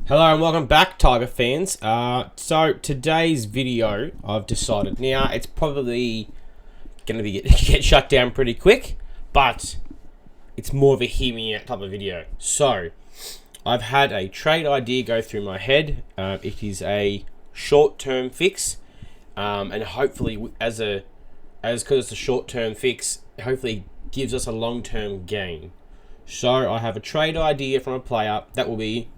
Hello and welcome back, Tiger fans. So today's video, I've decided now it's probably going to be get shut down pretty quick, but it's more of a hear me out type of video. So I've had a trade idea go through my head. It is a short-term fix, and hopefully, because it's a short-term fix, hopefully gives us a long-term gain. So I have a trade idea from a player that will be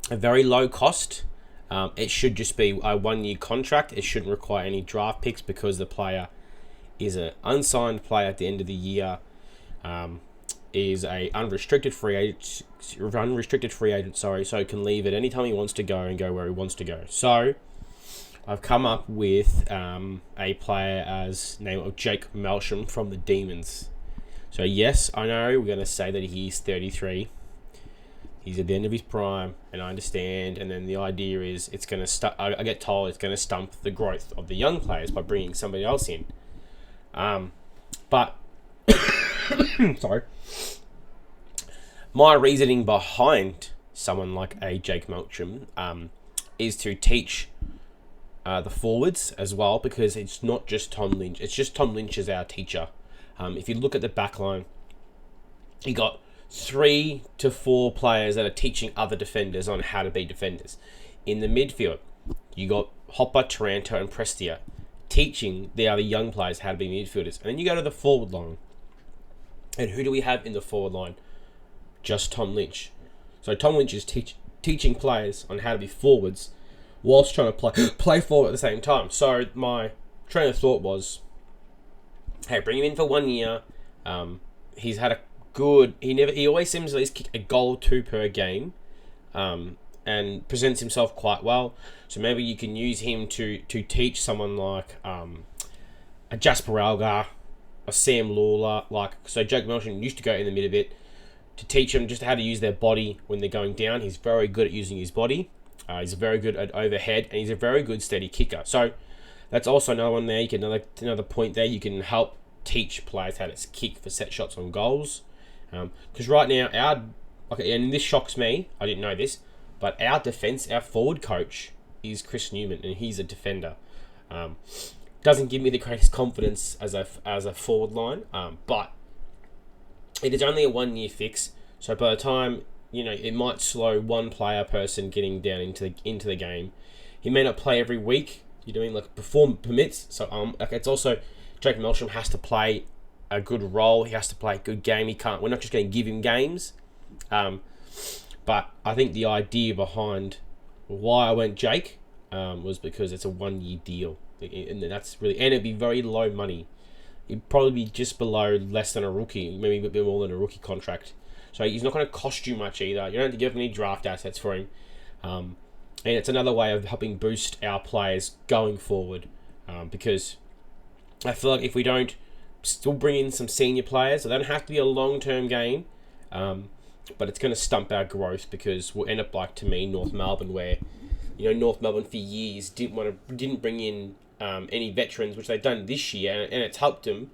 a very low cost. It should just be a 1-year contract. It shouldn't require any draft picks because the player is an unsigned player at the end of the year. Is a unrestricted free agent. So can leave at any time he wants to go and go where he wants to go. So I've come up with a player as name of Jake Melsham from the Demons. So yes, I know we're going to say that he's 33. He's at the end of his prime, and I understand. And then the idea is it's going to I get told it's going to stump the growth of the young players by bringing somebody else in. But sorry, my reasoning behind someone like a Jake Melsham is to teach the forwards as well, because it's not just Tom Lynch. It's just Tom Lynch is our teacher. If you look at the back line, you got 3 to 4 players that are teaching other defenders on how to be defenders. In the midfield, you got Hopper, Taranto, and Prestia teaching the other young players how to be midfielders. And then you go to the forward line. And who do we have in the forward line? Just Tom Lynch. So Tom Lynch is teaching players on how to be forwards whilst trying to play forward at the same time. So my train of thought was, hey, bring him in for 1 year. He's had a good. He always seems to at least kick a goal or 2 per game, and presents himself quite well. So maybe you can use him to teach someone like a Jasper Algar, a Sam Lawler. So Jake Melsham used to go in the mid a bit to teach them just how to use their body when they're going down. He's very good at using his body. He's very good at overhead, and he's a very good steady kicker. So that's also another one there. You can another point there. You can help teach players how to kick for set shots on goals. Because right now, and this shocks me, I didn't know this, but our forward coach is Chris Newman, and he's a defender. Doesn't give me the greatest confidence as a forward line, but it is only a 1-year fix. So by the time, it might slow one player person getting down into the game. He may not play every week. Perform permits. So it's also Jake Melsham has to play a good role. He has to play a good game. We're not just going to give him games. But I think the idea behind why I went Jake was because it's a 1-year deal, and it'd be very low money. It'd probably be just below less than a rookie, maybe a bit more than a rookie contract. So he's not going to cost you much either. You don't have to give any draft assets for him, and it's another way of helping boost our players going forward. Because I feel like if we don't still bring in some senior players, so they don't have to be a long-term gain, but it's going to stump our growth, because we'll end up like, to me, North Melbourne, where North Melbourne for years didn't bring in any veterans, which they've done this year, and it's helped them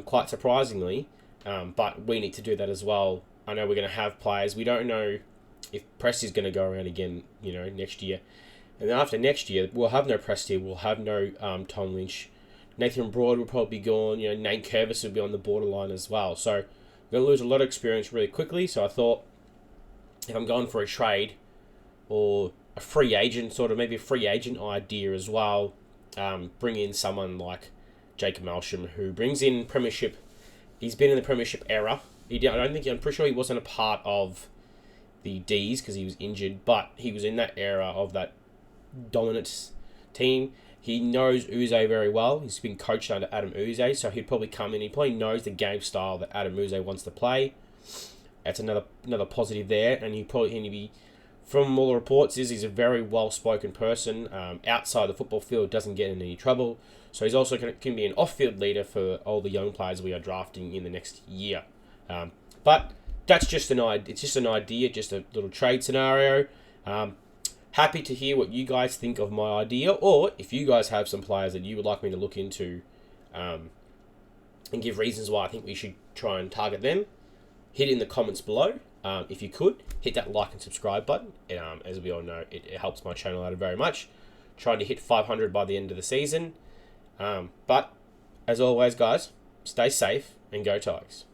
quite surprisingly. But we need to do that as well. I know we're going to have players. We don't know if Presti's going to go around again, next year, and then after next year we'll have no Presti, we'll have no Tom Lynch. Nathan Broad will probably be gone. Nate Curvis will be on the borderline as well. So we're going to lose a lot of experience really quickly. So I thought, if I'm going for a trade or a free agent, maybe a free agent idea as well, bring in someone like Jake Melsham, who brings in Premiership. He's been in the Premiership era. I'm pretty sure he wasn't a part of the Ds because he was injured, but he was in that era of that dominant team. He knows Uze very well. He's been coached under Adam Uze, so he'd probably come in. He probably knows the game style that Adam Uze wants to play. That's another positive there. And he'd be, from all the reports, he's a very well-spoken person. Outside the football field, doesn't get in any trouble. So he's also can be an off-field leader for all the young players we are drafting in the next year. But that's just an idea. It's just an idea, just a little trade scenario. Happy to hear what you guys think of my idea, or if you guys have some players that you would like me to look into and give reasons why I think we should try and target them, hit it in the comments below. If you could, hit that like and subscribe button. As we all know, it helps my channel out very much. Trying to hit 500 by the end of the season. But, as always, guys, stay safe and go Tigers.